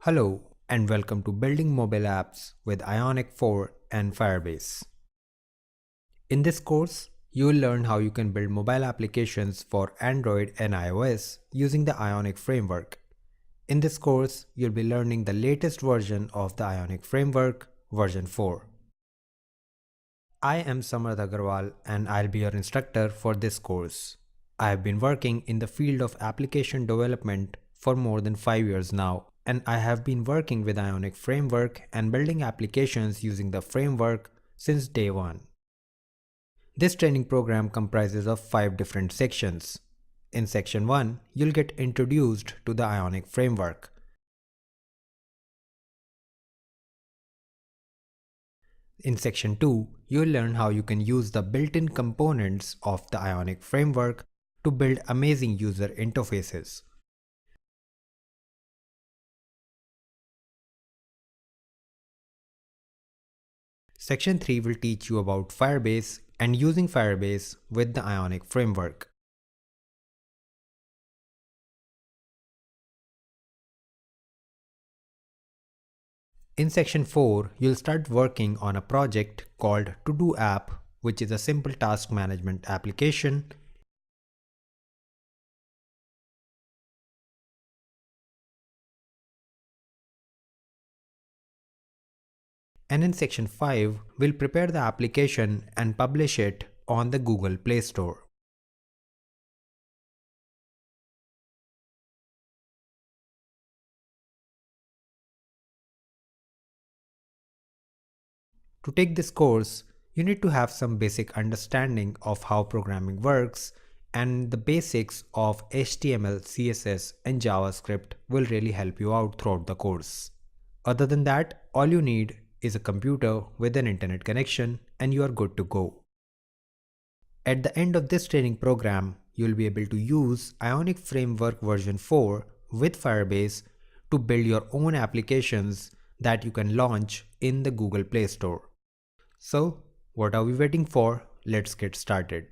Hello and welcome to Building Mobile Apps with Ionic 4 and Firebase. In this course, you will learn how you can build mobile applications for Android and iOS using the Ionic framework. In this course, you'll be learning the latest version of the Ionic framework, version 4. I am Samarth Agarwal and I'll be your instructor for this course. I have been working in the field of application development for more than 5 years now, and I have been working with Ionic framework and building applications using the framework since day one. This training program comprises of 5 different sections. In section 1, you'll get introduced to the Ionic framework. In section 2, you'll learn how you can use the built-in components of the Ionic framework to build amazing user interfaces. Section 3 will teach you about Firebase and using Firebase with the Ionic framework. In section 4, you'll start working on a project called To-Do app, which is a simple task management application. And in section 5, we'll prepare the application and publish it on the Google Play Store. To take this course, you need to have some basic understanding of how programming works, and the basics of HTML, CSS, and JavaScript will really help you out throughout the course. Other than that, all you need is a computer with an internet connection and you are good to go. At the end of this training program, you will be able to use Ionic Framework version 4 with Firebase to build your own applications that you can launch in the Google Play Store. So, what are we waiting for? Let's get started.